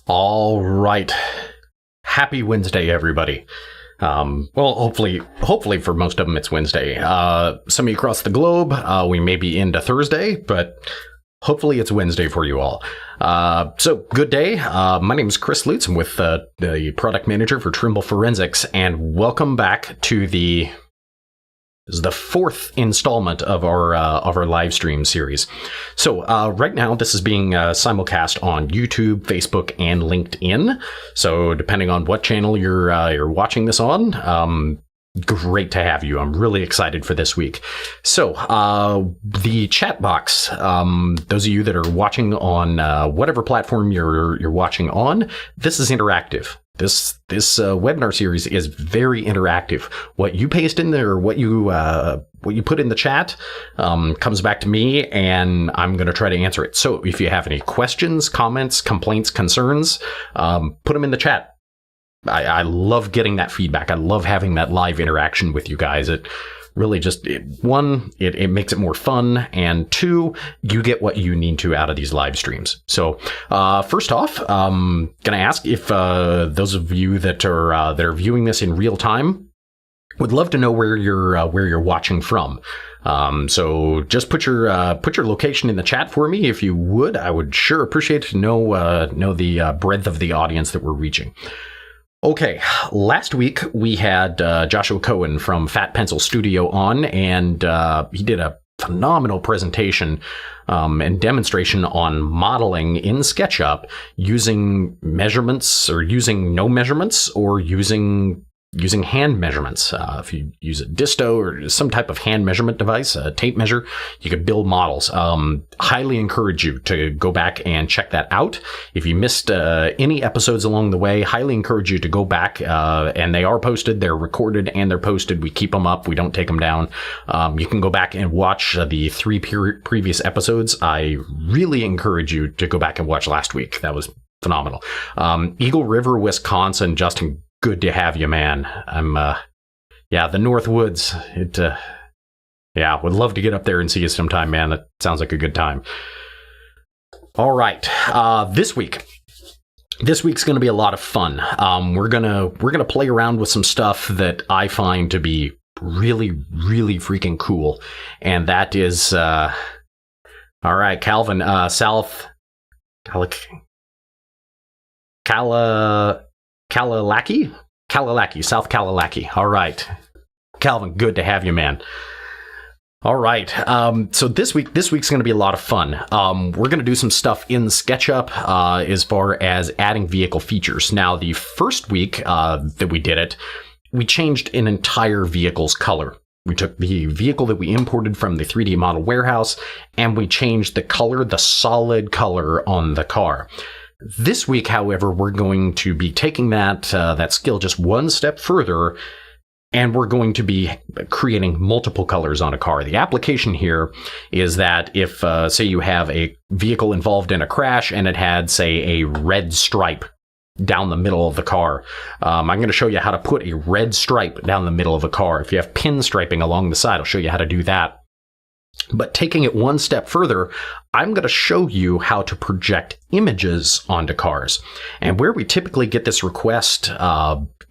All right. Happy Wednesday, everybody. Well, hopefully for most of them it's Wednesday. Some of you across the globe, we may be into Thursday, but hopefully it's Wednesday for you all. So good day. My name is Chris Lutz. I'm with the product manager for Trimble Forensics, and welcome back to this is the fourth installment of our live stream series. So right now, this is being simulcast on YouTube, Facebook, and LinkedIn. So depending on what channel you're watching this on, great to have you. I'm really excited for this week. So the chat box, those of you that are watching on whatever platform you're watching on, this is interactive. This webinar series is very interactive. What you paste in there, what you put in the chat, comes back to me, and I'm going to try to answer it. So if you have any questions, comments, complaints, concerns, put them in the chat. I love getting that feedback. I love having that live interaction with you guys. It really just, it makes it more fun, and two, you get what you need to out of these live streams. So first off, going to ask if those of you that are viewing this in real time would love to know where you're watching from. So just put your location in the chat for me if you would. I would sure appreciate to know the breadth of the audience that we're reaching. Okay, last week we had Joshua Cohen from Fat Pencil Studio on, and he did a phenomenal presentation and demonstration on modeling in SketchUp using measurements, or using no measurements, or using hand measurements. If you use a disto or some type of hand measurement device, a tape measure, you could build models. Highly encourage you to go back and check that out. If you missed any episodes along the way, highly encourage you to go back, and they are posted. They're recorded and they're posted. We keep them up. We don't take them down. You can go back and watch the three previous episodes. I really encourage you to go back and watch last week. That was phenomenal. Eagle River, Wisconsin, Justin, good to have you, man. I'm, the North Woods. Would love to get up there and see you sometime, man. That sounds like a good time. All right, this week's going to be a lot of fun. We're gonna play around with some stuff that I find to be really, really freaking cool, and that is, all right, Calvin, South Kalalaki, South Kalalaki. All right, Calvin, good to have you, man. All right, so this week's going to be a lot of fun. We're going to do some stuff in SketchUp as far as adding vehicle features. Now, the first week that we did it, we changed an entire vehicle's color. We took the vehicle that we imported from the 3D model warehouse, and we changed the color, the solid color on the car. This week, however, we're going to be taking that skill just one step further, and we're going to be creating multiple colors on a car. The application here is that if, say, you have a vehicle involved in a crash and it had, say, a red stripe down the middle of the car, I'm going to show you how to put a red stripe down the middle of a car. If you have pinstriping along the side, I'll show you how to do that. But taking it one step further, I'm going to show you how to project images onto cars. And where we typically get this request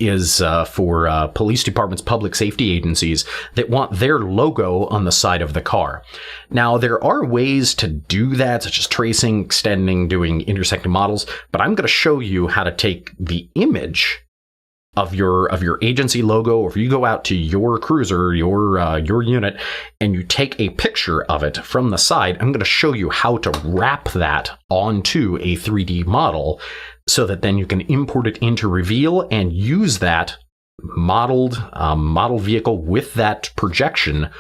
is for police departments, public safety agencies that want their logo on the side of the car. Now, there are ways to do that, such as tracing, extending, doing intersecting models, but I'm going to show you how to take the image of your agency logo, or if you go out to your cruiser, your unit, and you take a picture of it from the side, I'm going to show you how to wrap that onto a 3D model so that then you can import it into Reveal and use that modeled model vehicle with that projection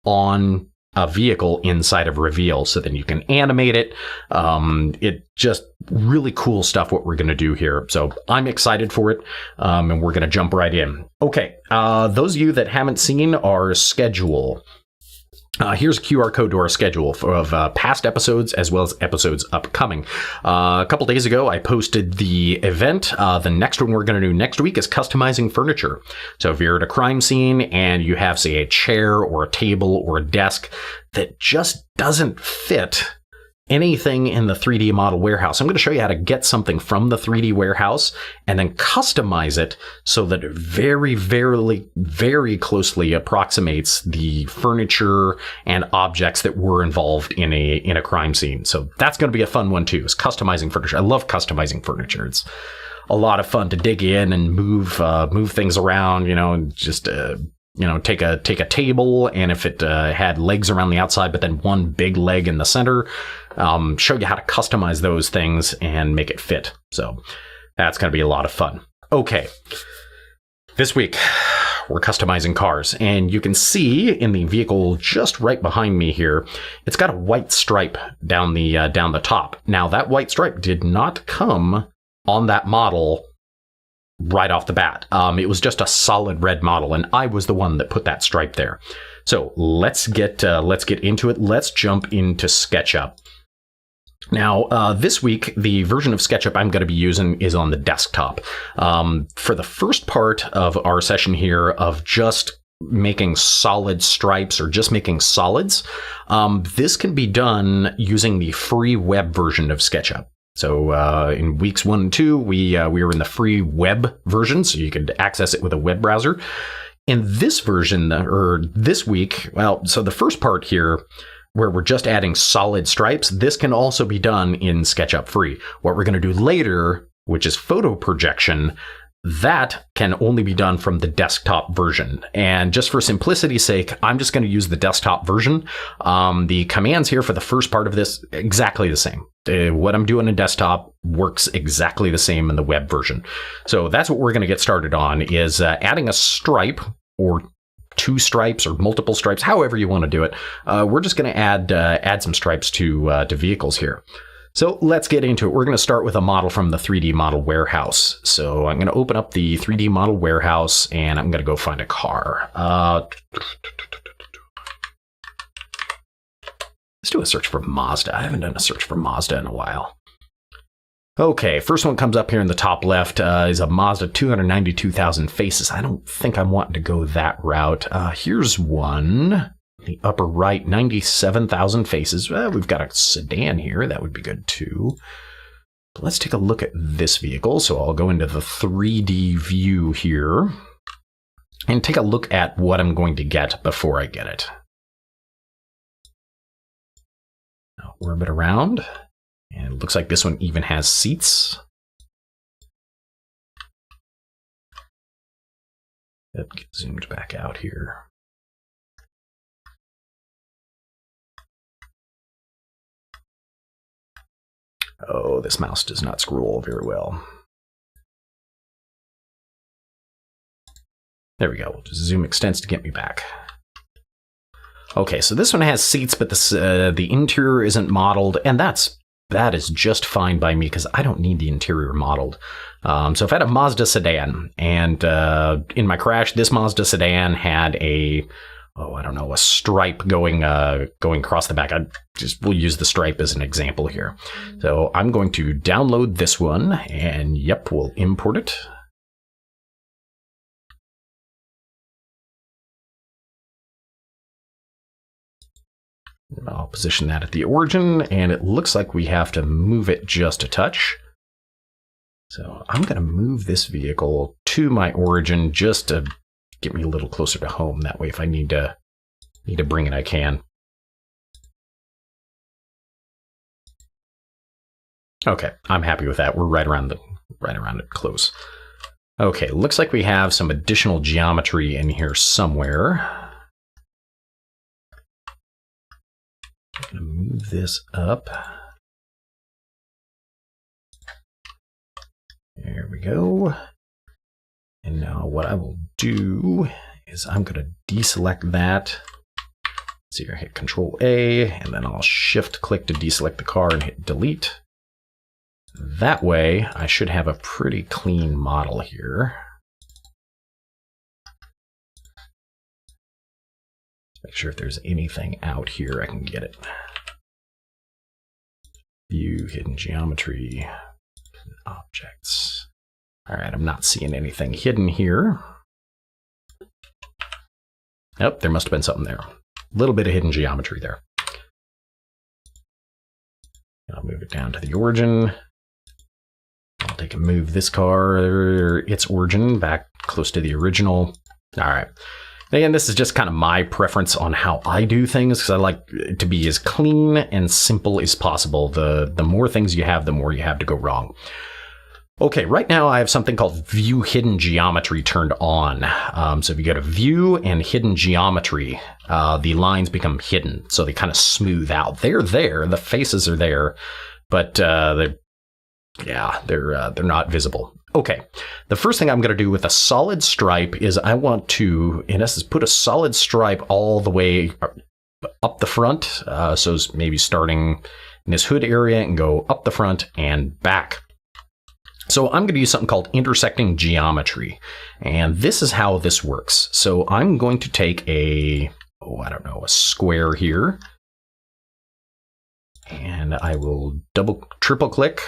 on a vehicle inside of Reveal, so then you can animate it. It just really cool stuff what we're going to do here. So I'm excited for it, and we're going to jump right in. Okay, those of you that haven't seen our schedule, here's a QR code to our schedule of past episodes as well as episodes upcoming. A couple days ago, I posted the event. The next one we're going to do next week is customizing furniture. So if you're at a crime scene and you have, say, a chair or a table or a desk that just doesn't fit anything in the 3D model warehouse. I'm going to show you how to get something from the 3D warehouse and then customize it so that it very closely approximates the furniture and objects that were involved in a crime scene. So that's going to be a fun one too, is customizing furniture. I love customizing furniture. It's a lot of fun to dig in and move things around, and just take a table, and if it had legs around the outside, but then one big leg in the center, show you how to customize those things and make it fit. So that's going to be a lot of fun. Okay, this week we're customizing cars, and you can see in the vehicle just right behind me here, it's got a white stripe down the top. Now that white stripe did not come on that model right off the bat. It was just a solid red model, and I was the one that put that stripe there. So let's get into it. Let's jump into SketchUp. Now, this week, the version of SketchUp I'm going to be using is on the desktop. For the first part of our session here of just making solid stripes or just making solids, this can be done using the free web version of SketchUp. So in weeks 1 and 2, we were in the free web version, so you could access it with a web browser. In this version, or this week, so the first part here, where we're just adding solid stripes, this can also be done in SketchUp Free. What we're going to do later, which is photo projection, that can only be done from the desktop version. And just for simplicity's sake, I'm just going to use the desktop version. The commands here for the first part of this, exactly the same. What I'm doing in desktop works exactly the same in the web version. So that's what we're going to get started on, is adding a stripe, or 2 stripes or multiple stripes, however you want to do it. We're just going to add some stripes to vehicles here. So let's get into it. We're going to start with a model from the 3D model warehouse. So I'm going to open up the 3D model warehouse, and I'm going to go find a car. Let's do a search for Mazda. I haven't done a search for Mazda in a while. Okay, first one comes up here in the top left is a Mazda 292,000 faces. I don't think I'm wanting to go that route. Here's one. The upper right, 97,000 faces. We've got a sedan here. That would be good too. But let's take a look at this vehicle. So I'll go into the 3D view here and take a look at what I'm going to get before I get it. I'll orbit around. And it looks like this one even has seats. That gets zoomed back out here. Oh, this mouse does not scroll very well. There we go. We'll just zoom extents to get me back. Okay, so this one has seats, but this, the interior isn't modeled, and that is just fine by me because I don't need the interior modeled. So if I had a Mazda sedan, and in my crash, this Mazda sedan had a stripe going across the back. We'll use the stripe as an example here. So I'm going to download this one, and yep, we'll import it. I'll position that at the origin, and it looks like we have to move it just a touch. So I'm going to move this vehicle to my origin just to get me a little closer to home. That way, if I need to bring it, I can. Okay, I'm happy with that. We're right around it close. Okay, looks like we have some additional geometry in here somewhere. I'm going to move this up. There we go. And now what I will do is I'm going to deselect that. So here, hit Control A, and then I'll shift click to deselect the car and hit delete. That way, I should have a pretty clean model here. Make sure if there's anything out here, I can get it. View, hidden geometry, objects. All right, I'm not seeing anything hidden here. Oh, there must have been something there. A little bit of hidden geometry there. I'll move it down to the origin. I'll take and move this car, its origin, back close to the original. All right. Again, this is just kind of my preference on how I do things, because I like it to be as clean and simple as possible. The more things you have, the more you have to go wrong. Okay, right now I have something called View Hidden Geometry turned on. So if you go to View and Hidden Geometry, the lines become hidden, so they kind of smooth out. They're there, the faces are there, but they're not visible. Okay, the first thing I'm going to do with a solid stripe is I want to, in essence, put a solid stripe all the way up the front. So maybe starting in this hood area and go up the front and back. So I'm going to use something called intersecting geometry. And this is how this works. So I'm going to take a square here. And I will triple click,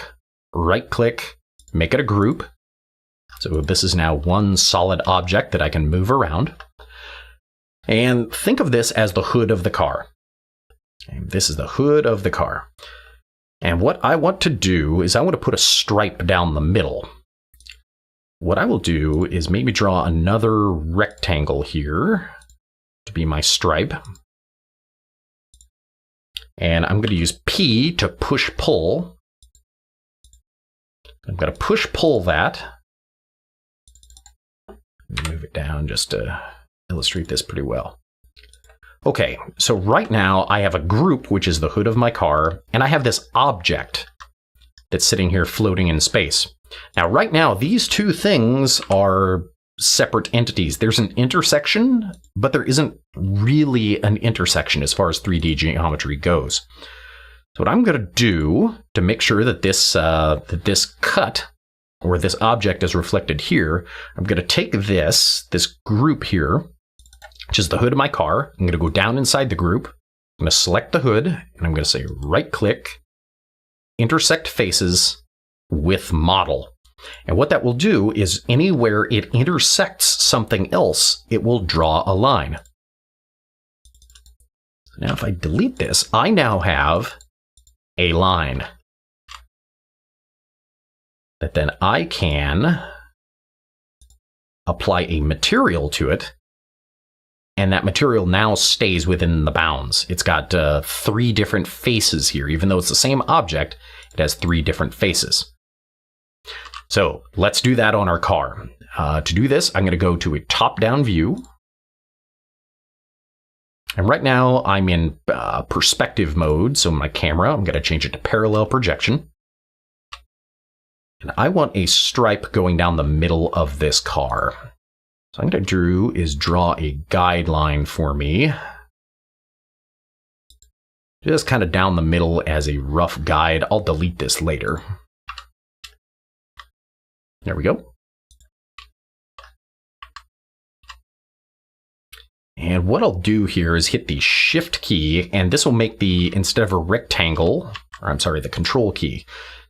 right click, make it a group. So this is now one solid object that I can move around. And think of this as the hood of the car. And this is the hood of the car. And what I want to do is I want to put a stripe down the middle. What I will do is maybe draw another rectangle here to be my stripe. And I'm going to use P to push pull. I'm going to push pull that. Move it down just to illustrate this pretty well. Okay, so right now I have a group, which is the hood of my car, and I have this object that's sitting here floating in space. Now, right now, these two things are separate entities. There's an intersection, but there isn't really an intersection as far as 3D geometry goes. So what I'm going to do to make sure that this cut or this object is reflected here, I'm going to take this group here, which is the hood of my car. I'm going to go down inside the group. I'm going to select the hood, and I'm going to say right click, intersect faces with model. And what that will do is anywhere it intersects something else, it will draw a line. Now if I delete this, I now have a line that then I can apply a material to it, and that material now stays within the bounds. It's got 3 different faces here. Even though it's the same object, it has 3 different faces. So let's do that on our car. To do this, I'm going to go to a top-down view. And right now I'm in perspective mode. So my camera, I'm going to change it to parallel projection. And I want a stripe going down the middle of this car. So I'm going to draw a guideline for me. Just kind of down the middle as a rough guide. I'll delete this later. There we go. And what I'll do here is hit the Shift key, and this will make instead of a rectangle, the Control key.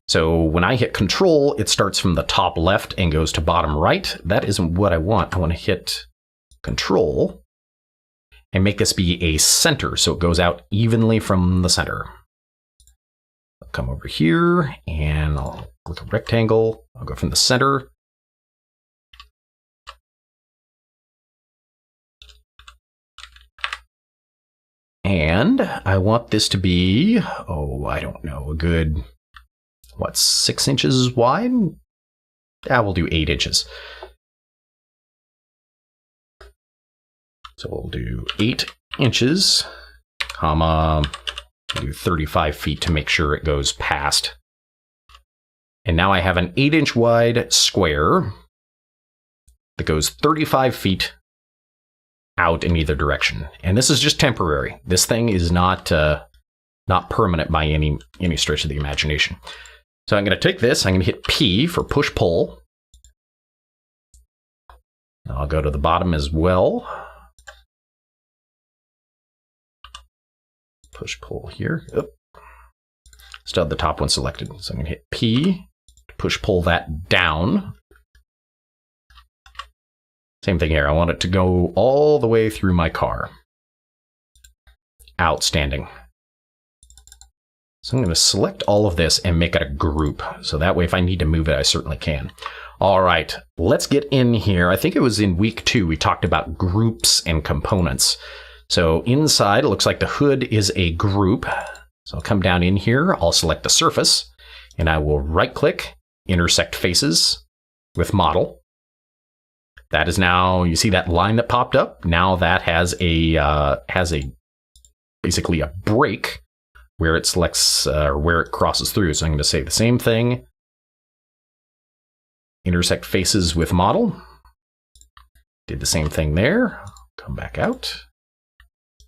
So when I hit Control, it starts from the top left and goes to bottom right. That isn't what I want. I want to hit Control and make this be a center, so it goes out evenly from the center. I'll come over here and I'll click a rectangle. I'll go from the center. And I want this to be, I don't know, a good, 6 inches wide? We'll do 8 inches. So we'll do 8 inches, comma, do 35 feet to make sure it goes past. And now I have an 8-inch wide square that goes 35 feet out in either direction. And this is just temporary. This thing is not permanent by any stretch of the imagination. So I'm going to take this, I'm going to hit P for push-pull. I'll go to the bottom as well. Push-pull here. Still have the top one selected. So I'm going to hit P, push-pull that down. Same thing here. I want it to go all the way through my car. Outstanding. So I'm going to select all of this and make it a group. So that way, if I need to move it, I certainly can. All right, let's get in here. I think it was in week 2, we talked about groups and components. So inside, it looks like the hood is a group. So I'll come down in here, I'll select the surface, and I will right click, intersect faces with model. That is now, you see that line that popped up? Now that has basically a break where it selects, or where it crosses through. So I'm going to say the same thing. Intersect faces with model. Did the same thing there. Come back out.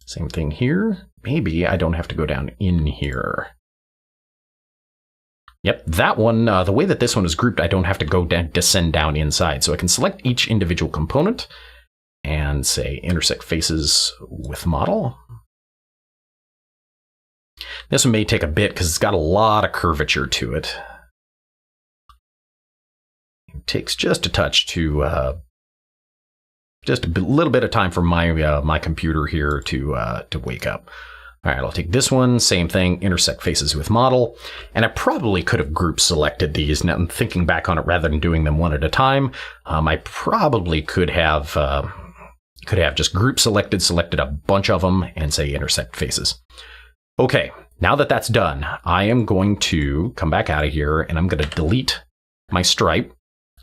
Same thing here. Maybe I don't have to go down in here. Yep, that one, the way that this one is grouped, I don't have to go down, descend down inside. So I can select each individual component and say intersect faces with model. This one may take a bit because it's got a lot of curvature to it. It takes just a touch to, just a little bit of time for my computer here to wake up. All right, I'll take this one, same thing, intersect faces with model. And I probably could have group selected these. Now I'm thinking back on it rather than doing them one at a time. I probably could have just group selected a bunch of them and say intersect faces. Okay, now that that's done, I am going to come back out of here and I'm going to delete my stripe,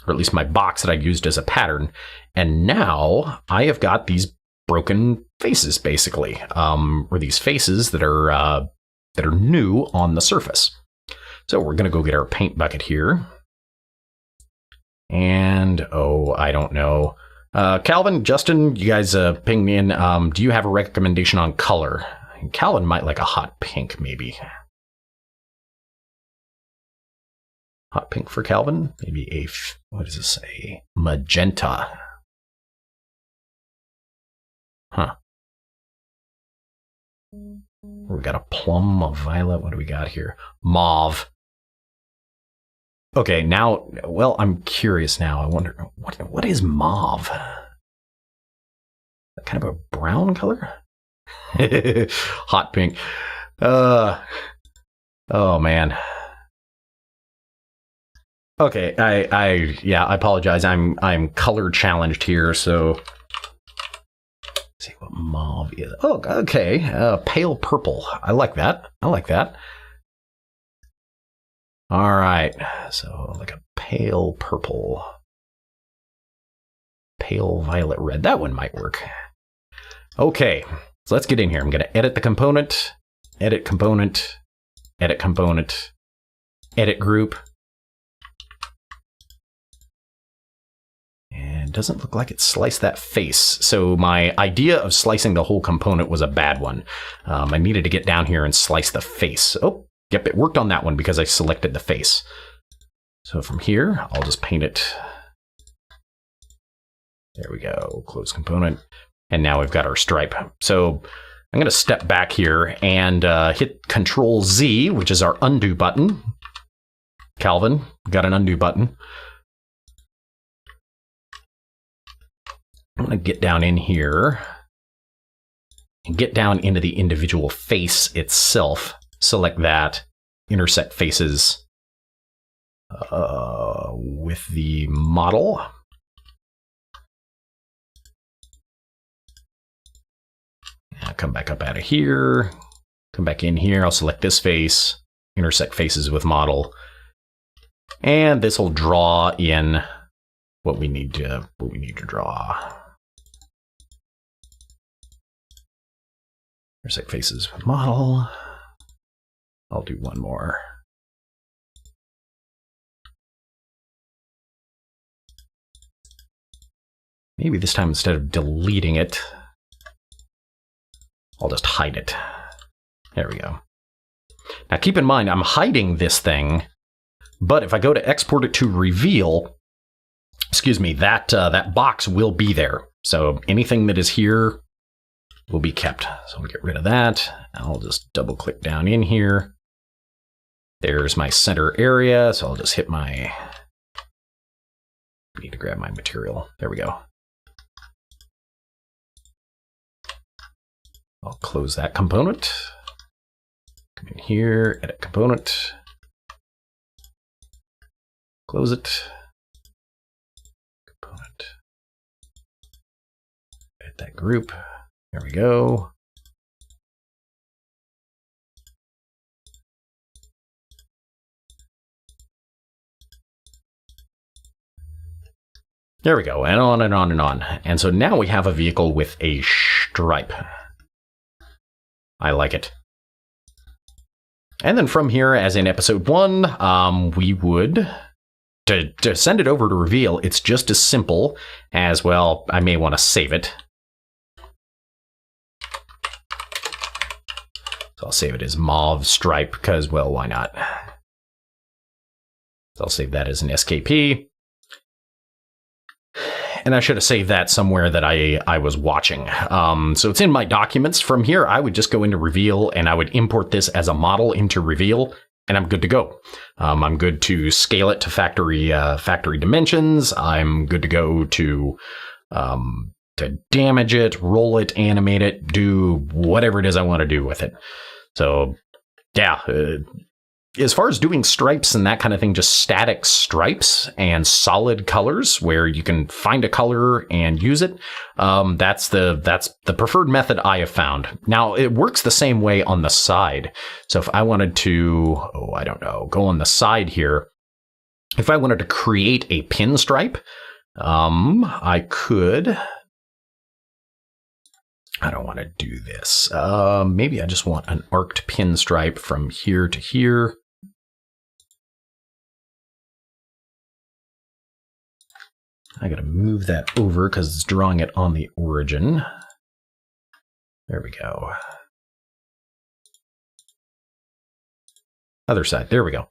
or at least my box that I used as a pattern. And now I have got these broken faces, basically, or these faces that are new on the surface. So we're going to go get our paint bucket here. And, oh, I don't know. Calvin, Justin, you guys ping me in. Do you have a recommendation on color? Calvin might like a hot pink, maybe. Hot pink for Calvin? Maybe a, what does this say? Magenta. Huh. We got a plum, a violet. What do we got here? Mauve. Okay, now, well, I'm curious now. I wonder, what is mauve? Kind of a brown color? Hot pink. Oh man. Okay, I apologize. I'm color challenged here, so let's see what mauve is. Oh, okay. Pale purple. I like that. All right. So like a pale purple. Pale violet red. That one might work. Okay. So let's get in here. I'm going to edit the component, edit component, edit component, edit group. And it doesn't look like it sliced that face. So my idea of slicing the whole component was a bad one. I needed to get down here and slice the face. Oh, yep, it worked on that one because I selected the face. So from here, I'll just paint it. There we go, close component. And now we've got our stripe. So I'm going to step back here and hit Control Z, which is our undo button. Calvin, got an undo button. I'm going to get down in here and get down into the individual face itself. Select that, intersect faces with the model. I'll come back up out of here, come back in here. I'll select this face, intersect faces with model, and this will draw in what we need to draw. Intersect faces with model. I'll do one more. Maybe this time instead of deleting it, I'll just hide it. There we go. Now keep in mind, I'm hiding this thing, but if I go to export it to reveal, excuse me, that box will be there. So anything that is here will be kept. So we'll get rid of that. I'll just double click down in here. There's my center area. So I'll just hit my, I need to grab my material. There we go. I'll close that component. Come In here, edit component. Close it. Component. Edit that group. There we go. There we go, and on and on and on. And so now we have a vehicle with a stripe. I like it. And then from here, as in episode 1, we would, to send it over to reveal, it's just as simple as, well, I may want to save it. So I'll save it as mauve stripe, because, well, why not? So I'll save that as an SKP. And I should have saved that somewhere that I was watching. So it's in my documents. From here, I would just go into Reveal, and I would import this as a model into Reveal, and I'm good to go. I'm good to scale it to factory dimensions. I'm good to go to damage it, roll it, animate it, do whatever it is I want to do with it. So, yeah. As far as doing stripes and that kind of thing, just static stripes and solid colors where you can find a color and use it, that's the preferred method I have found. Now, it works the same way on the side. So if I wanted to, I don't know, go on the side here, if I wanted to create a pinstripe, I could. I don't want to do this. Maybe I just want an arced pinstripe from here to here. I got to move that over because it's drawing it on the origin. There we go. Other side. There we go.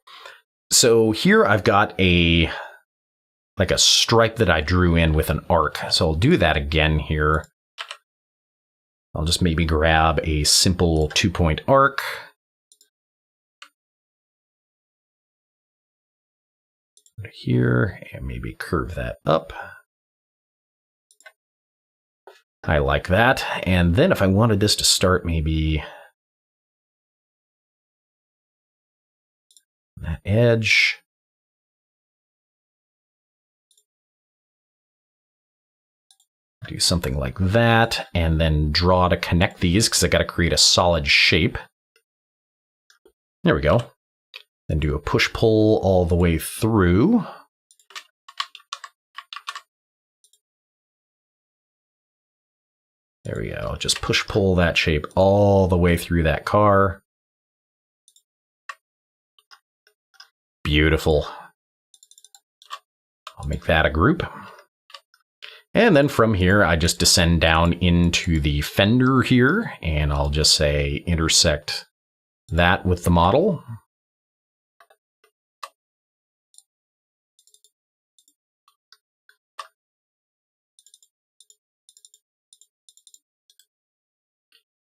So here I've got like a stripe that I drew in with an arc. So I'll do that again here. I'll just maybe grab a simple 2-point arc. Here, and maybe curve that up. I like that. And then if I wanted this to start maybe that edge. Do something like that, and then draw to connect these, because I got to create a solid shape. There we go. Then do a push-pull all the way through. There we go. Just push-pull that shape all the way through that car. Beautiful. I'll make that a group. And then from here, I just descend down into the fender here, and I'll just say intersect that with the model.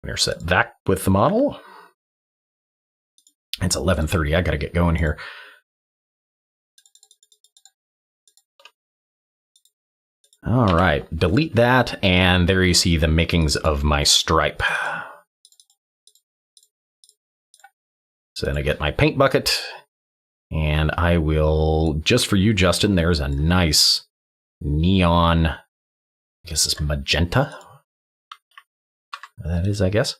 Intersect that with the model. It's 11:30. I got to get going here. All right, delete that, and there you see the makings of my stripe. So then I get my paint bucket, and I will, just for you, Justin, there's a nice neon, I guess it's magenta. That is, I guess.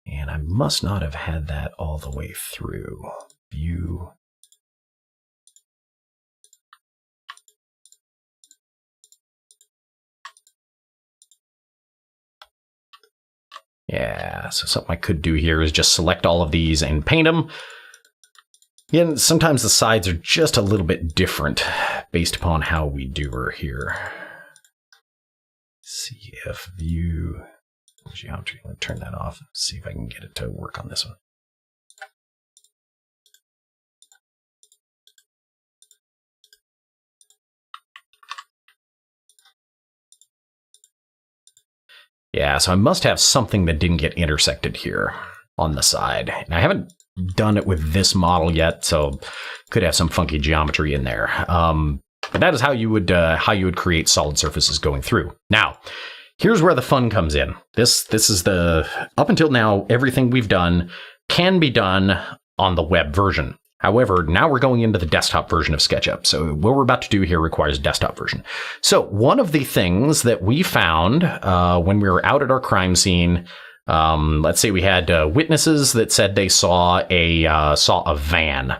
And I must not have had that all the way through. View. Yeah, so something I could do here is just select all of these and paint them. Again, sometimes the sides are just a little bit different based upon how we do her here. CF view geometry. Let me turn that off. See if I can get it to work on this one. Yeah, so I must have something that didn't get intersected here on the side. And I haven't done it with this model yet, so could have some funky geometry in there. But that is how you would create solid surfaces going through. Now, here's where the fun comes in. This is up until now, everything we've done can be done on the web version. However, now we're going into the desktop version of SketchUp. So what we're about to do here requires desktop version. So one of the things that we found when we were out at our crime scene, let's say we had witnesses that said they saw a van.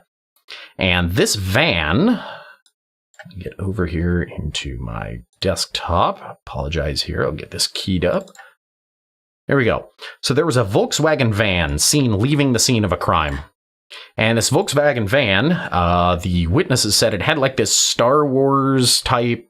And this van, get over here into my desktop. Apologize here. I'll get this keyed up. There we go. So there was a Volkswagen van seen leaving the scene of a crime. And this Volkswagen van, the witnesses said it had like this Star Wars type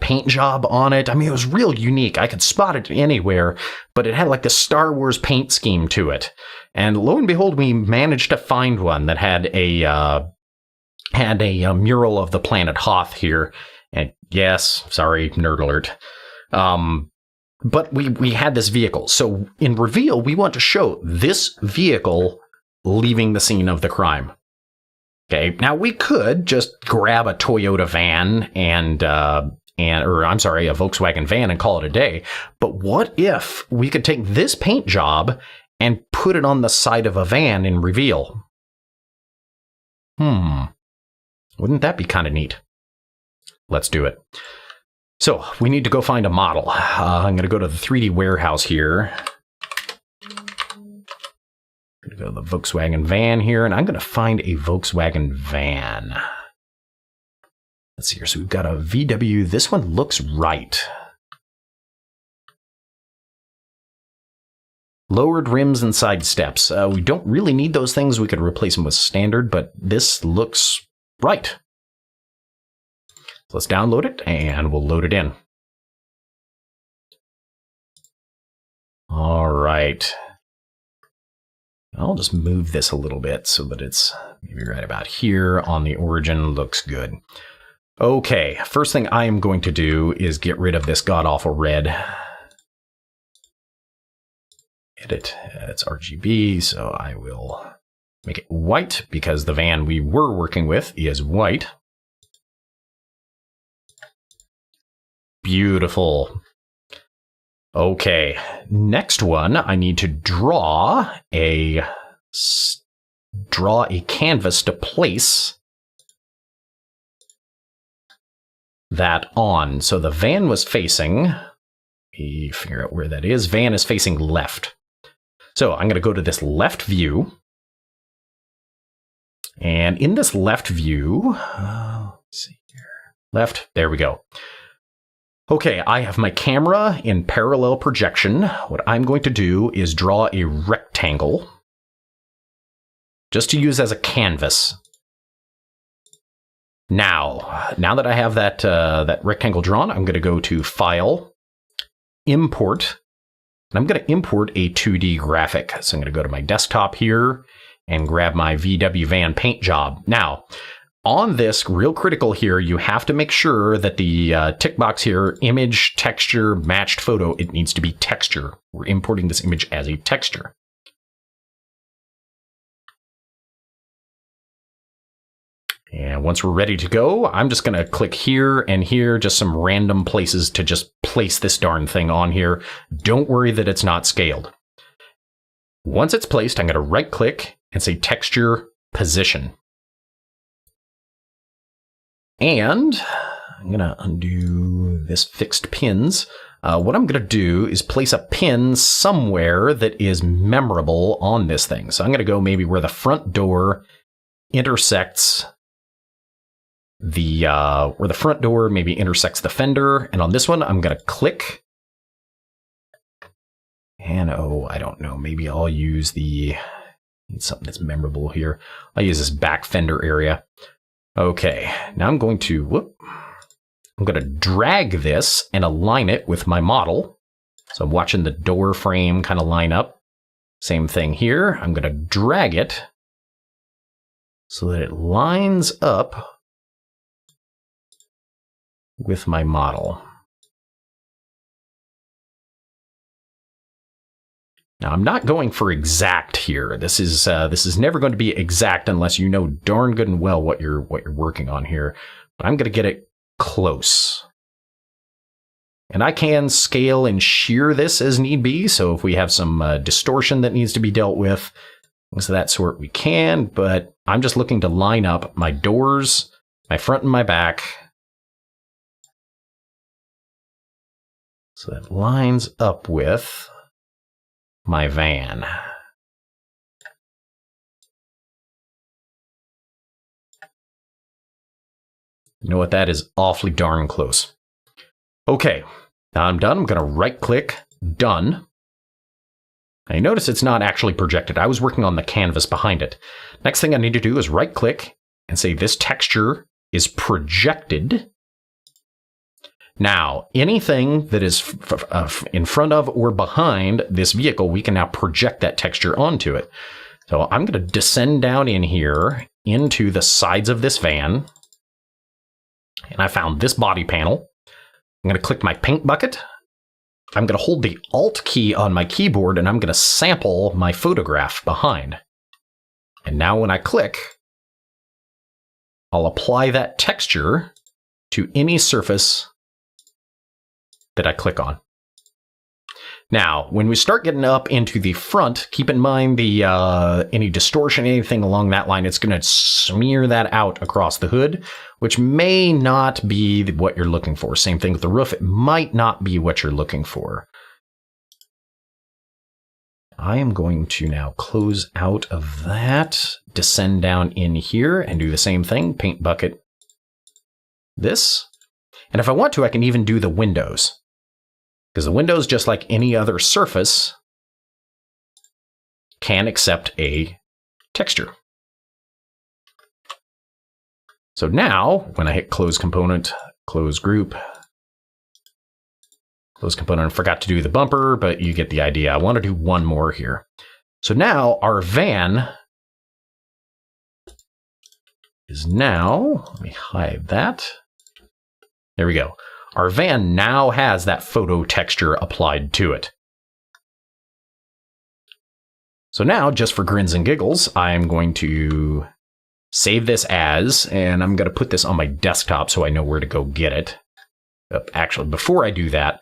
paint job on it. I mean, it was real unique. I could spot it anywhere, but it had like this Star Wars paint scheme to it. And lo and behold, we managed to find one that had a mural of the planet Hoth here. And yes, sorry, nerd alert. But we had this vehicle. So in reveal, we want to show this vehicle leaving the scene of the crime. Okay. Now we could just grab a Toyota van a Volkswagen van and call it a day. But what if we could take this paint job and put it on the side of a van in reveal? Wouldn't that be kind of neat? Let's do it. So we need to go find a model. I'm going to go to the 3D warehouse here. I'm going to go to the Volkswagen van here, and I'm going to find a Volkswagen van. Let's see here. So we've got a VW. This one looks right. Lowered rims and side steps. We don't really need those things. We could replace them with standard, but this looks right. Let's download it and we'll load it in. All right. I'll just move this a little bit so that it's maybe right about here on the origin. Looks good. Okay, first thing I am going to do is get rid of this god-awful red. Edit, it's RGB, so I will make it white because the van we were working with is white. Beautiful. Okay, next one, I need to draw a canvas to place that on. So the van was facing, let me figure out where that is. Van is facing left. So I'm going to go to this left view. And in this left view, let's see here. Left, there we go. Okay, I have my camera in parallel projection. What I'm going to do is draw a rectangle just to use as a canvas. Now that I have that rectangle drawn, I'm going to go to File, Import, and I'm going to import a 2D graphic. So I'm going to go to my desktop here and grab my VW van paint job. Now, on this, real critical here, you have to make sure that the tick box here, image, texture, matched photo, it needs to be texture. We're importing this image as a texture. And once we're ready to go, I'm just going to click here and here, just some random places to just place this darn thing on here. Don't worry that it's not scaled. Once it's placed, I'm going to right click and say Texture Position. And I'm going to undo this fixed pins. What I'm going to do is place a pin somewhere that is memorable on this thing. So I'm going to go maybe where the front door intersects where the front door maybe intersects the fender. And on this one, I'm going to click. And I don't know, maybe I'll use need something that's memorable here. I'll use this back fender area. Okay, now I'm going to drag this and align it with my model. So I'm watching the door frame kind of line up. Same thing here. I'm going to drag it so that it lines up with my model. Now, I'm not going for exact here. This is never going to be exact unless you know darn good and well what you're working on here. But I'm going to get it close. And I can scale and shear this as need be. So if we have some distortion that needs to be dealt with, things of that sort, we can. But I'm just looking to line up my doors, my front and my back, so that lines up with my van. You know what? That is awfully darn close. Okay, now I'm done. I'm going to right-click, done. Now you notice it's not actually projected. I was working on the canvas behind it. Next thing I need to do is right-click and say this texture is projected. Now, anything that is in front of or behind this vehicle, we can now project that texture onto it. So I'm going to descend down in here into the sides of this van. And I found this body panel. I'm going to click my paint bucket. I'm going to hold the Alt key on my keyboard and I'm going to sample my photograph behind. And now when I click, I'll apply that texture to any surface that I click on. Now, when we start getting up into the front, keep in mind the any distortion, anything along that line, it's going to smear that out across the hood, which may not be what you're looking for. Same thing with the roof. It might not be what you're looking for. I am going to now close out of that, descend down in here, and do the same thing. Paint bucket this. And if I want to, I can even do the windows. Because the windows, just like any other surface, can accept a texture. So now, when I hit close component, close group, close component, I forgot to do the bumper, but you get the idea. I want to do one more here. So now our van is now, let me hide that. There we go. Our van now has that photo texture applied to it. So now, just for grins and giggles, I'm going to save this as, and I'm going to put this on my desktop so I know where to go get it. Actually, before I do that,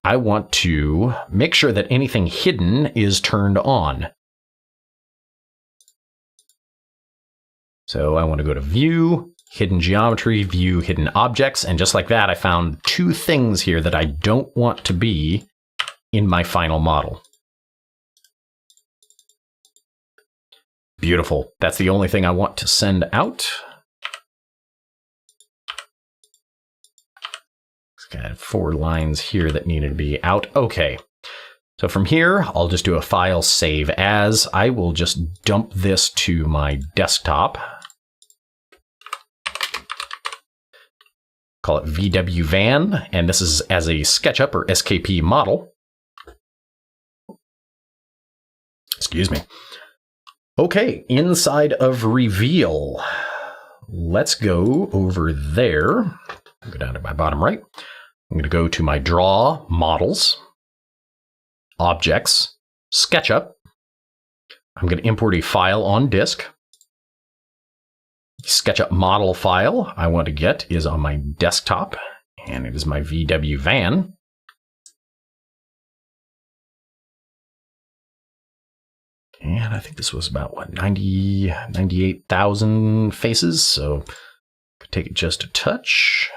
I want to make sure that anything hidden is turned on. So I want to go to View, Hidden Geometry, View Hidden Objects, and just like that, I found two things here that I don't want to be in my final model. Beautiful. That's the only thing I want to send out. Got 4 lines here that needed to be out. Okay. So from here, I'll just do a file save as. I will just dump this to my desktop. Call it VW Van, and this is as a SketchUp or SKP model. Excuse me. Okay, inside of Reveal, let's go over there. Go down to my bottom right. I'm going to go to my Draw, Models, Objects, SketchUp. I'm going to import a file on disk. SketchUp model file I want to get is on my desktop, and it is my VW Van. And I think this was about, what, 98,000 faces, so could take it just a touch.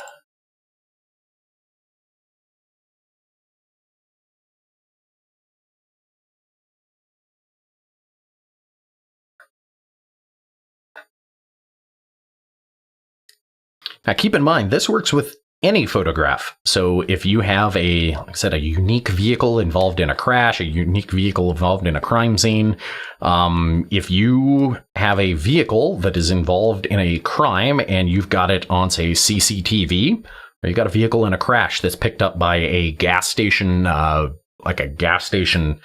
Now keep in mind, this works with any photograph. So if you have a, like I said, a unique vehicle involved in a crash, a unique vehicle involved in a crime scene, if you have a vehicle that is involved in a crime and you've got it on, say, CCTV, or you've got a vehicle in a crash that's picked up by a gas station, like a gas station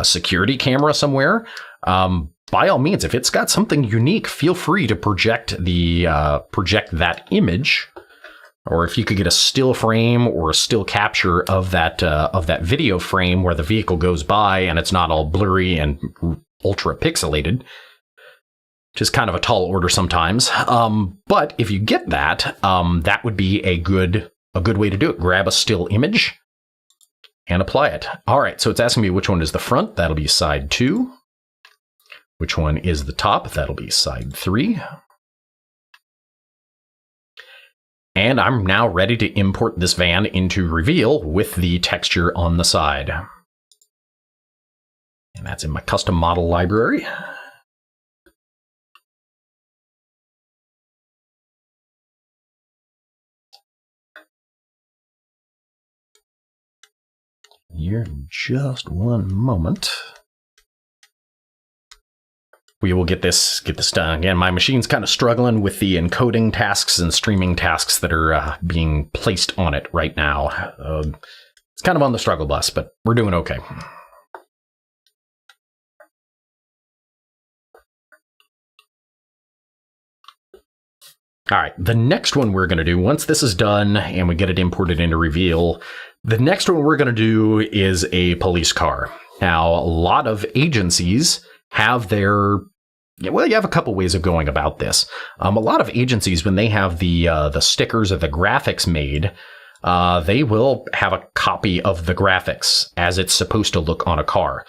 security camera somewhere, by all means, if it's got something unique, feel free to project that image. Or if you could get a still frame or a still capture of that video frame where the vehicle goes by and it's not all blurry and ultra pixelated, which is kind of a tall order sometimes. But if you get that, that would be a good way to do it. Grab a still image, and apply it. All right, so it's asking me which one is the front. That'll be side 2. Which one is the top? That'll be side 3. And I'm now ready to import this van into Reveal with the texture on the side. And that's in my custom model library. Here in just one moment. We will get this done. Again, my machine's kind of struggling with the encoding tasks and streaming tasks that are being placed on it right now. It's kind of on the struggle bus, but we're doing okay. All right, the next one we're going to do, once this is done and we get it imported into Reveal, the next one we're going to do is a police car. Now, a lot of agencies have their, well, you have a couple ways of going about this. A lot of agencies, when they have the stickers or the graphics made, they will have a copy of the graphics as it's supposed to look on a car.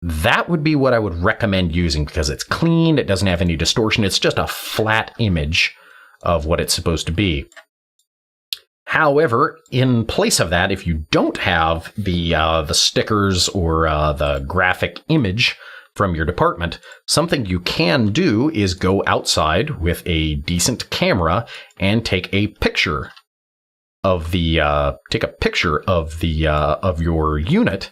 That would be what I would recommend using because it's clean, it doesn't have any distortion, it's just a flat image of what it's supposed to be. However, in place of that, if you don't have the stickers or the graphic image from your department, something you can do is go outside with a decent camera and take a picture of the of your unit,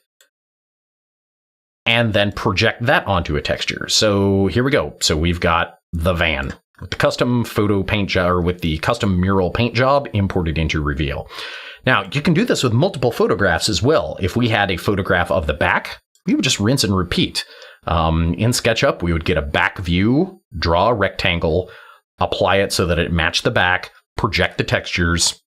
and then project that onto a texture. So here we go. So we've got the van with the custom photo paint job, or with the custom mural paint job imported into Reveal. Now, you can do this with multiple photographs as well. If we had a photograph of the back, we would just rinse and repeat. In SketchUp, we would get a back view, draw a rectangle, apply it so that it matched the back, project the textures,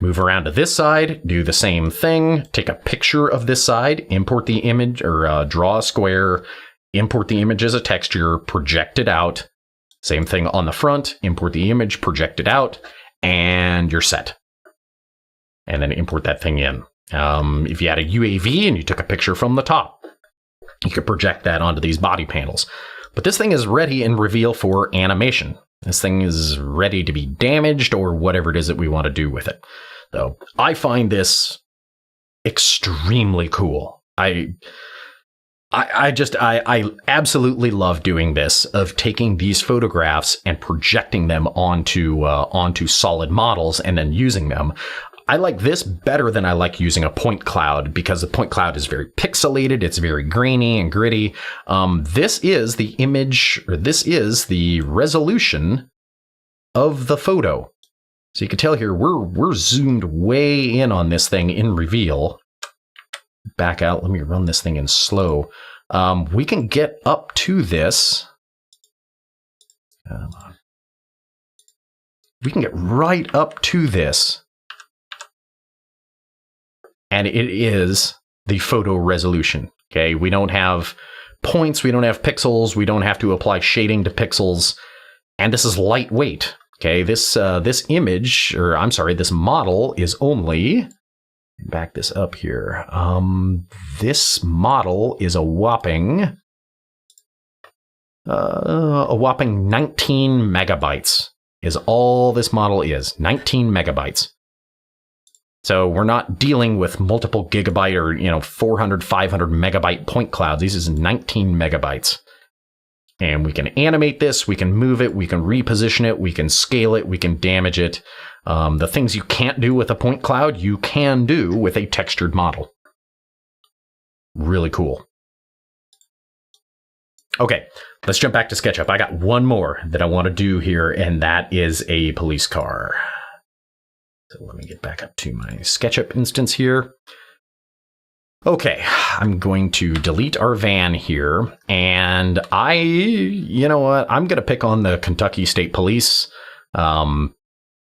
move around to this side, do the same thing, take a picture of this side, import the image, or draw a square, import the image as a texture, project it out. Same thing on the front, import the image, project it out, and you're set. And then import that thing in. If you had a UAV and you took a picture from the top, you could project that onto these body panels. But this thing is ready in Reveal for animation. This thing is ready to be damaged or whatever it is that we want to do with it. So I find this extremely cool. I absolutely love doing this, of taking these photographs and projecting them onto solid models and then using them. I like this better than I like using a point cloud, because the point cloud is very pixelated. It's very grainy and gritty. This is the image, or this is the resolution of the photo. So you can tell here, we're zoomed way in on this thing in Reveal. Back out. Let me run this thing in slow. We can get up to this. We can get right up to this. And it is the photo resolution. Okay, we don't have points, we don't have pixels, we don't have to apply shading to pixels, and this is lightweight. Okay, this image, or I'm sorry, this model is only, back this up here. This model is a whopping 19 megabytes is all this model is. 19 megabytes. So we're not dealing with multiple gigabyte or 400, 500 megabyte point clouds. This is 19 megabytes. And we can animate this, we can move it, we can reposition it, we can scale it, we can damage it. The things you can't do with a point cloud, you can do with a textured model. Really cool. Okay, let's jump back to SketchUp. I got one more that I want to do here, and that is a police car. So let me get back up to my SketchUp instance here. Okay, I'm going to delete our van here, and you know what? I'm going to pick on the Kentucky State Police.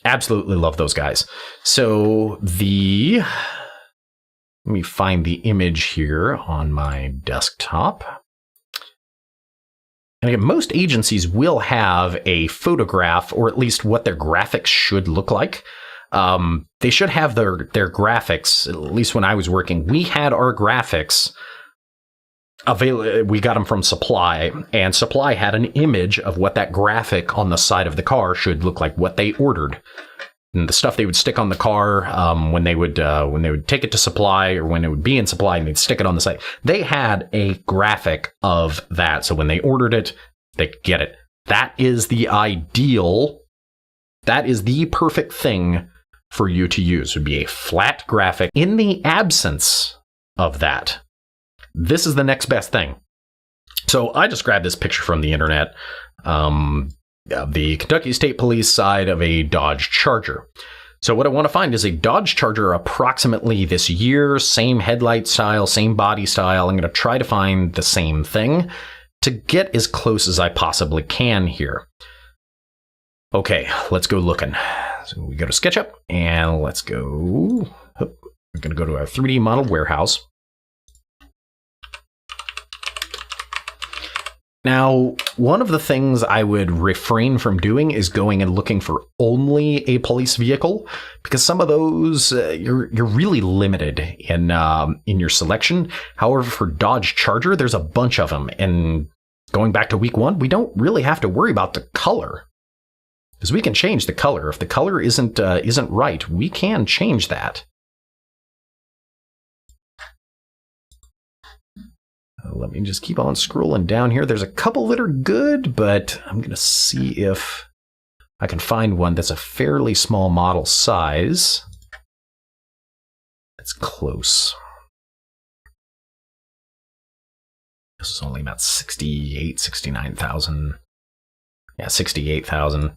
Absolutely love those guys. So let me find the image here on my desktop. And again, most agencies will have a photograph, or at least what their graphics should look like. They should have their graphics. At least when I was working, we had our graphics available. We got them from Supply, and Supply had an image of what that graphic on the side of the car should look like, what they ordered. And the stuff they would stick on the car when they would take it to Supply, or when it would be in Supply and they'd stick it on the site. They had a graphic of that. So when they ordered it, they could get it. That is the ideal. That is the perfect thing for you to use. It would be a flat graphic. In the absence of that, this is the next best thing. So I just grabbed this picture from the internet. The Kentucky State Police side of a Dodge Charger. So what I want to find is a Dodge Charger approximately this year, same headlight style, same body style. I'm going to try to find the same thing to get as close as I possibly can here. Okay, let's go looking. So we go to SketchUp and let's go. We're going to go to our 3D model warehouse. Now, one of the things I would refrain from doing is going and looking for only a police vehicle, because some of those you're really limited in your selection. However, for Dodge Charger, there's a bunch of them, and going back to week 1, we don't really have to worry about the color, because we can change the color. If the color isn't right, we can change that. Let me just keep on scrolling down here. There's a couple that are good, but I'm going to see if I can find one that's a fairly small model size. That's close. This is only about 69,000. Yeah, 68,000.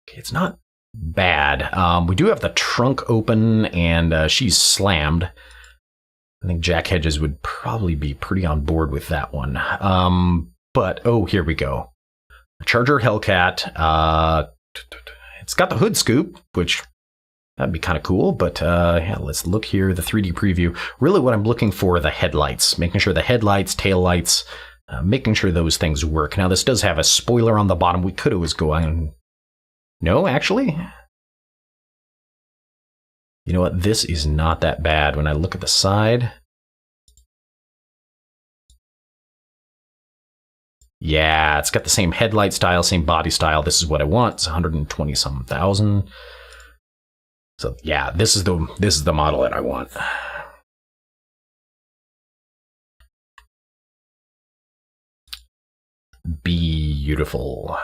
Okay, it's not bad. We do have the trunk open, and she's slammed. I think Jack Hedges would probably be pretty on board with that one. But, oh, here we go. Charger Hellcat. It's got the hood scoop, which that'd be kind of cool. But yeah, let's look here, the 3D preview. Really what I'm looking for are the headlights. Making sure the headlights, tail lights, making sure those things work. Now, this does have a spoiler on the bottom. We could always go on. No, actually. You know what? This is not that bad when I look at the side. Yeah, it's got the same headlight style, same body style. This is what I want. It's 120-some thousand. So yeah, this is the model that I want. Beautiful.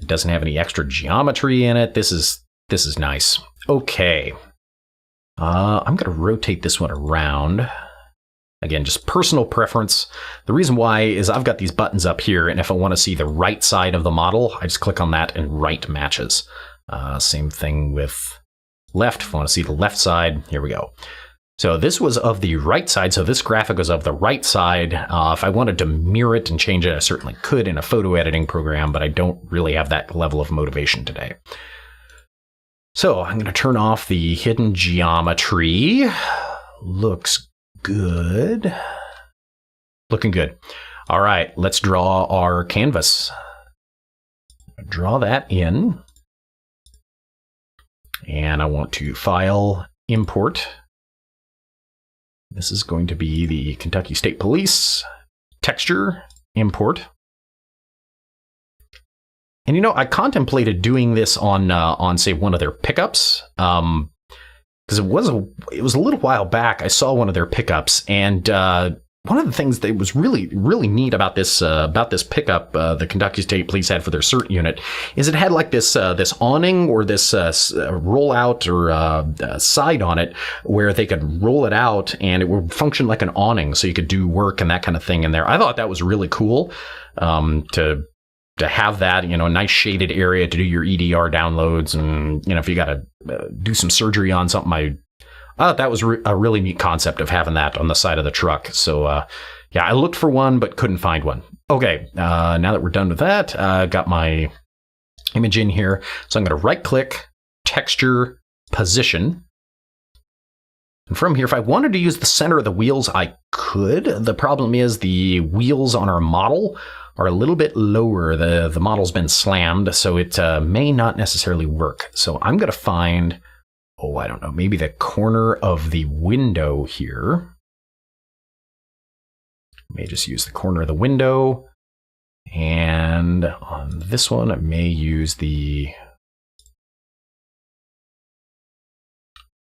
It doesn't have any extra geometry in it. This is nice. Okay. I'm going to rotate this one around. Again, just personal preference. The reason why is I've got these buttons up here, and if I want to see the right side of the model, I just click on that and right matches. Same thing with left. If I want to see the left side, here we go. So this was of the right side, so this graphic was of the right side. If I wanted to mirror it and change it, I certainly could in a photo editing program, but I don't really have that level of motivation today. So I'm going to turn off the hidden geometry. Looks good. Looking good. All right, let's draw our canvas. Draw that in. And I want to file, import. This is going to be the Kentucky State Police texture import. And you know, I contemplated doing this on say one of their pickups, because it was a little while back. I saw one of their pickups, and one of the things that was really neat about this pickup the Kentucky State Police had for their CERT unit is it had like this awning or this rollout or side on it where they could roll it out and it would function like an awning, so you could do work and that kind of thing in there. I thought that was really cool to have that, you know, a nice shaded area to do your EDR downloads, and you know, if you got to do some surgery on something, I thought that was a really neat concept of having that on the side of the truck. So yeah, I looked for one but couldn't find one. Okay, now that we're done with that, got my image in here. So I'm going to right click, texture, position. And from here, if I wanted to use the center of the wheels, I could. The problem is the wheels on our model are a little bit lower. The model's been slammed, so it may not necessarily work. So I'm going to find, oh, I don't know, maybe the corner of the window here. May just use the corner of the window. And on this one, I may use the...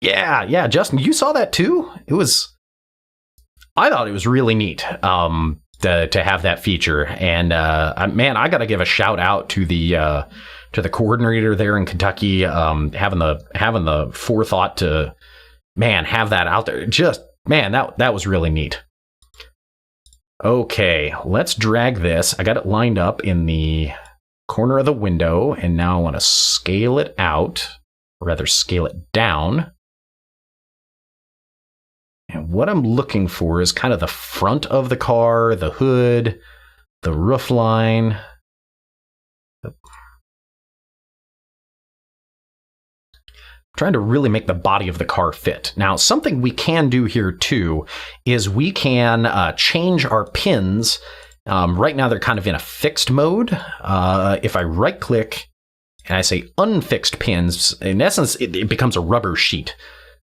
Yeah, Justin, you saw that too? I thought it was really neat to have that feature. And man, I got to give a shout out to the coordinator there in Kentucky, having the forethought to, man, have that out there. Just, man, that was really neat. Okay, let's drag this. I got it lined up in the corner of the window, and now I want to scale it out, or rather scale it down. And what I'm looking for is kind of the front of the car, the hood, the roof line. Trying to really make the body of the car fit. Now, something we can do here too is we can change our pins. Right now they're kind of in a fixed mode. If I right click and I say unfixed pins, in essence it becomes a rubber sheet,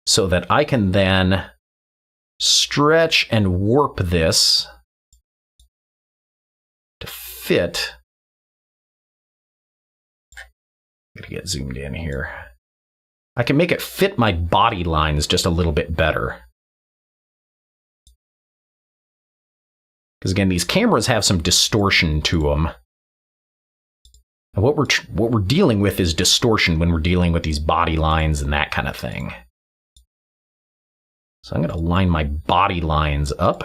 so that I can then stretch and warp this to fit. I'm gonna get zoomed in here. I can make it fit my body lines just a little bit better. Because again, these cameras have some distortion to them. And what we're dealing with is distortion when we're dealing with these body lines and that kind of thing. So I'm going to line my body lines up.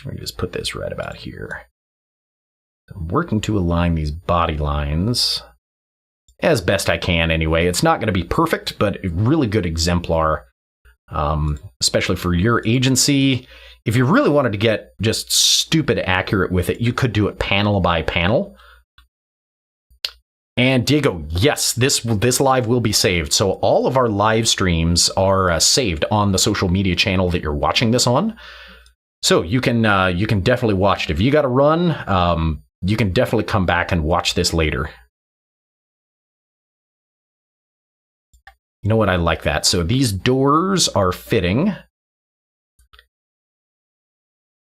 Let me just put this right about here. I'm working to align these body lines as best I can anyway. It's not going to be perfect, but a really good exemplar, especially for your agency. If you really wanted to get just stupid accurate with it, you could do it panel by panel. And Diego, yes, this live will be saved. So all of our live streams are saved on the social media channel that you're watching this on. So you can definitely watch it. If you got to run, you can definitely come back and watch this later. You know what? I like that. So these doors are fitting.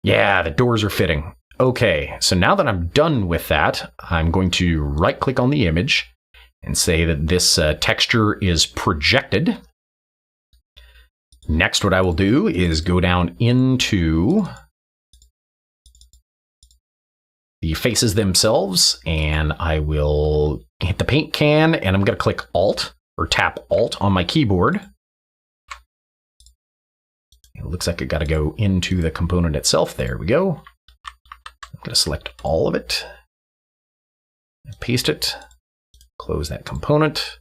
Yeah, the doors are fitting. Okay, so now that I'm done with that, I'm going to right-click on the image and say that this texture is projected. Next, what I will do is go down into the faces themselves, and I will hit the paint can, and I'm going to click Alt, or tap Alt on my keyboard. It looks like I got to go into the component itself. There we go. I'm going to select all of it, paste it, close that component,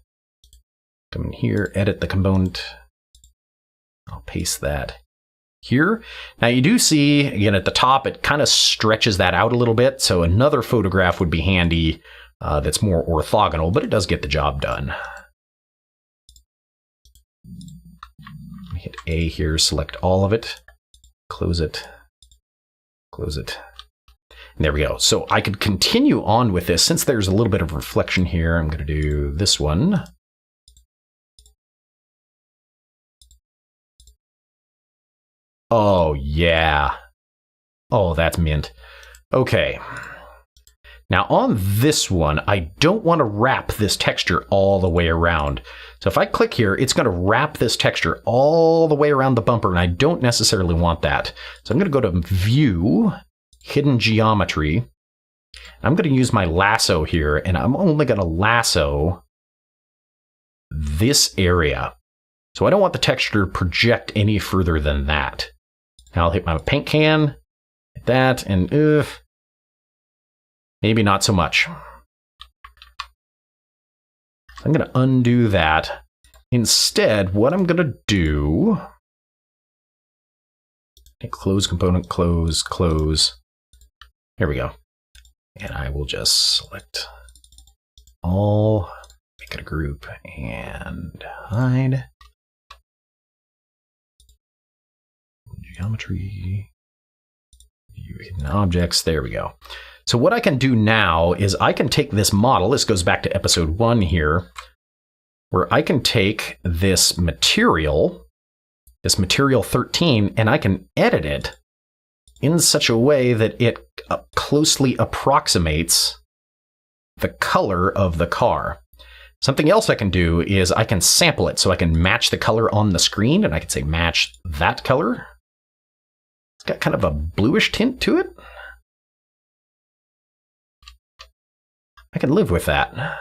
come in here, edit the component. I'll paste that here. Now you do see, again, at the top, it kind of stretches that out a little bit. So another photograph would be handy that's more orthogonal, but it does get the job done. Hit A here, select all of it, close it, close it. And there we go. So I could continue on with this. Since there's a little bit of reflection here, I'm going to do this one. Oh, yeah. Oh, that's mint. Okay. Now on this one, I don't want to wrap this texture all the way around. So if I click here, it's going to wrap this texture all the way around the bumper, and I don't necessarily want that. So I'm going to go to View, Hidden Geometry. I'm going to use my lasso here, and I'm only going to lasso this area. So I don't want the texture to project any further than that. Now I'll hit my paint can, hit that, and maybe not so much. I'm going to undo that. Instead, what I'm going to do, close component, close, close. Here we go. And I will just select all, make it a group, and hide. Geometry, View hidden objects. There we go. So what I can do now is I can take this model. This goes back to episode 1 here, where I can take this material 13, and I can edit it in such a way that it closely approximates the color of the car. Something else I can do is I can sample it, so I can match the color on the screen, and I can say match that color. It's got kind of a bluish tint to it. I can live with that.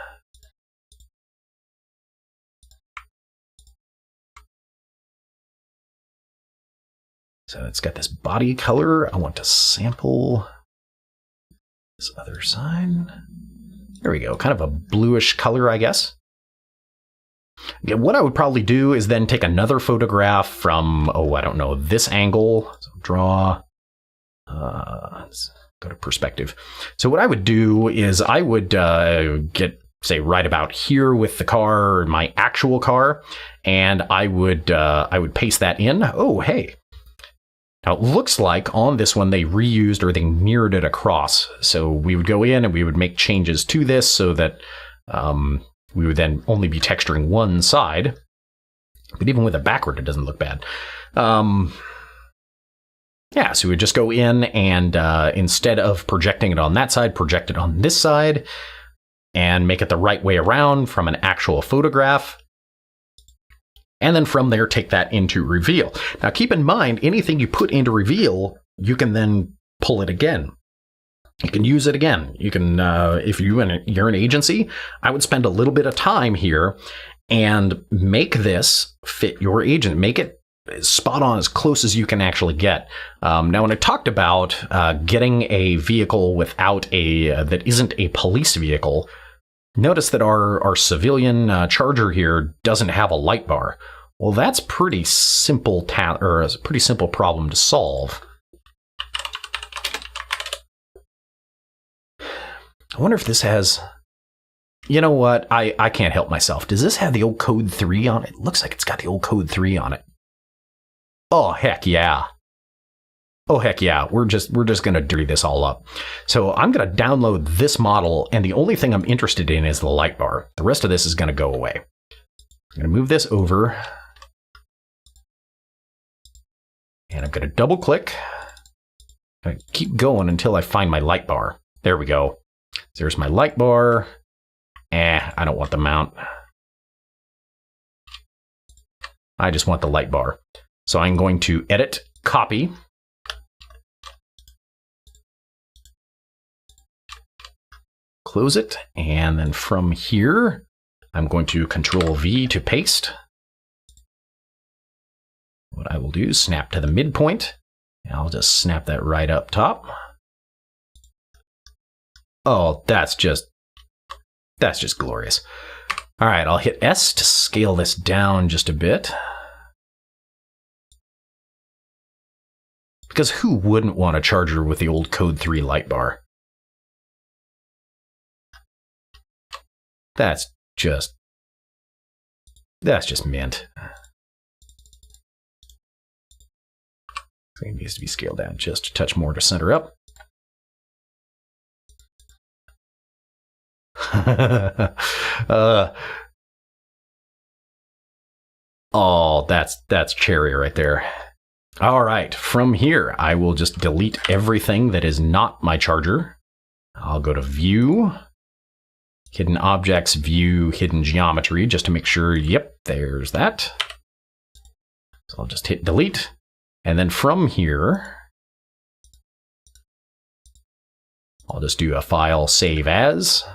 So it's got this body color. I want to sample this other side. There we go. Kind of a bluish color, I guess. Yeah, what I would probably do is then take another photograph from, I don't know, this angle. So draw. Let's go to perspective. So what I would do is I would get, say, right about here with the car, my actual car, and I would paste that in. Oh, hey. Now, it looks like on this one they reused or they mirrored it across. So we would go in and we would make changes to this so that we would then only be texturing one side. But even with it backward, it doesn't look bad. Yeah, so we would just go in and instead of projecting it on that side, project it on this side and make it the right way around from an actual photograph. And then from there, take that into Reveal. Now, keep in mind, anything you put into Reveal, you can then pull it again. You can use it again. You can, if you're an agency, I would spend a little bit of time here and make this fit your agent. Make it spot on as close as you can actually get. Now, when I talked about getting a vehicle without that isn't a police vehicle, notice that our civilian Charger here doesn't have a light bar. Well, that's pretty simple or a pretty simple problem to solve. I wonder if this has. You know what? I can't help myself. Does this have the old code 3 on it? It looks like it's got the old code 3 on it. Oh heck yeah! Oh heck yeah! We're just gonna dirty this all up. So I'm gonna download this model, and the only thing I'm interested in is the light bar. The rest of this is gonna go away. I'm gonna move this over, and I'm gonna double click. I'm gonna keep going until I find my light bar. There we go. There's my light bar. I don't want the mount. I just want the light bar. So I'm going to edit, copy. Close it, and then from here, I'm going to Control V to paste. What I will do is snap to the midpoint, and I'll just snap that right up top. Oh, that's just glorious. All right, I'll hit S to scale this down just a bit. Because who wouldn't want a Charger with the old Code 3 light bar? That's just mint. So it needs to be scaled down just a touch more to center up. Oh, that's cherry right there. All right, from here, I will just delete everything that is not my Charger. I'll go to View, Hidden Objects, View, Hidden Geometry, just to make sure, yep, there's that. So I'll just hit Delete. And then from here, I'll just do a file Save As.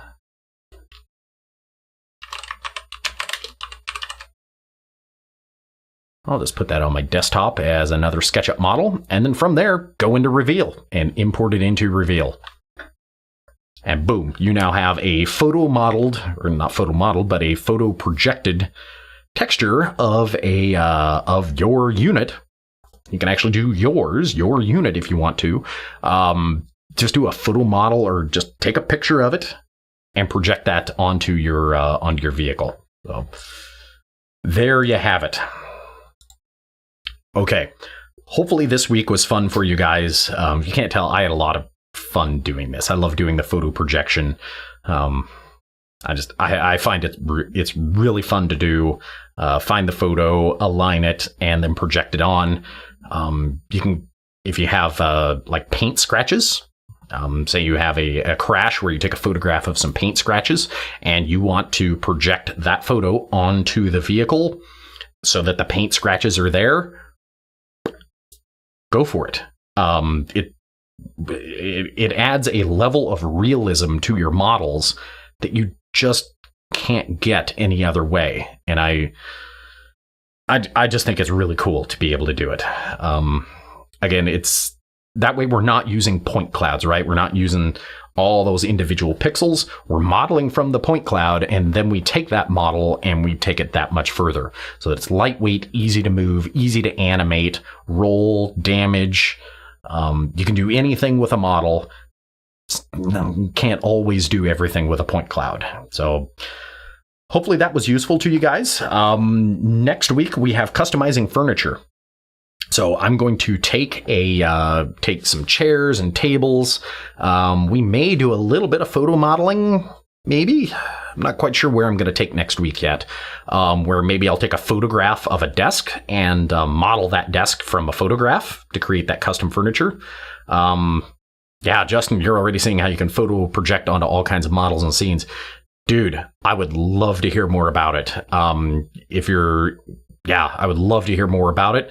I'll just put that on my desktop as another SketchUp model, and then from there, go into Reveal and import it into Reveal. And boom, you now have a photo modeled, or not photo modeled, but a photo projected texture of of your unit. You can actually do your unit if you want to. Just do a photo model or just take a picture of it and project that onto your vehicle. So there you have it. Okay, hopefully this week was fun for you guys. You can't tell, I had a lot of fun doing this. I love doing the photo projection. I find it's really fun to do. Find the photo, align it, and then project it on. You can, if you have like paint scratches. Say you have a crash where you take a photograph of some paint scratches and you want to project that photo onto the vehicle so that the paint scratches are there, go for it. It adds a level of realism to your models that you just can't get any other way. And I just think it's really cool to be able to do it. Again, it's that way we're not using point clouds, right? We're not using all those individual pixels. We're modeling from the point cloud, and then we take that model and we take it that much further so that it's lightweight, easy to move, easy to animate, roll, damage. You can do anything with a model. You can't always do everything with a point cloud. So hopefully that was useful to you guys. Next week we have customizing furniture. So I'm going to take some chairs and tables. We may do a little bit of photo modeling, maybe. I'm not quite sure where I'm going to take next week yet. Where maybe I'll take a photograph of a desk and model that desk from a photograph to create that custom furniture. Yeah, Justin, you're already seeing how you can photo project onto all kinds of models and scenes. Dude, I would love to hear more about it. Yeah, I would love to hear more about it.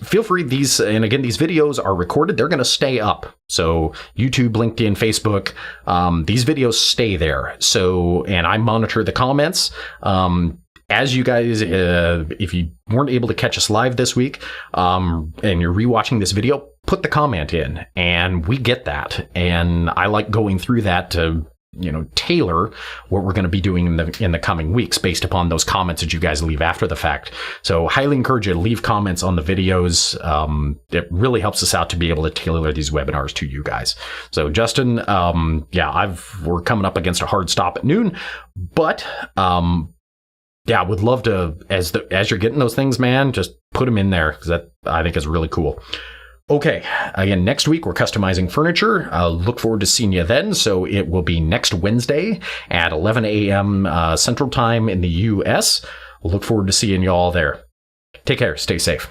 Feel free. These videos are recorded. They're going to stay up. So YouTube, LinkedIn, Facebook, these videos stay there. So, and I monitor the comments. As you guys, if you weren't able to catch us live this week, and you're rewatching this video, put the comment in, and we get that. And I like going through that to, tailor what we're going to be doing in the coming weeks based upon those comments that you guys leave after the fact. So highly encourage you to leave comments on the videos. It really helps us out to be able to tailor these webinars to you guys. So Justin, we're coming up against a hard stop at noon, but I would love to, as you're getting those things, man, just put them in there because that I think is really cool. Okay, again, next week we're customizing furniture. Look forward to seeing you then. So it will be next Wednesday at 11 a.m. Central Time in the U.S. Look forward to seeing you all there. Take care. Stay safe.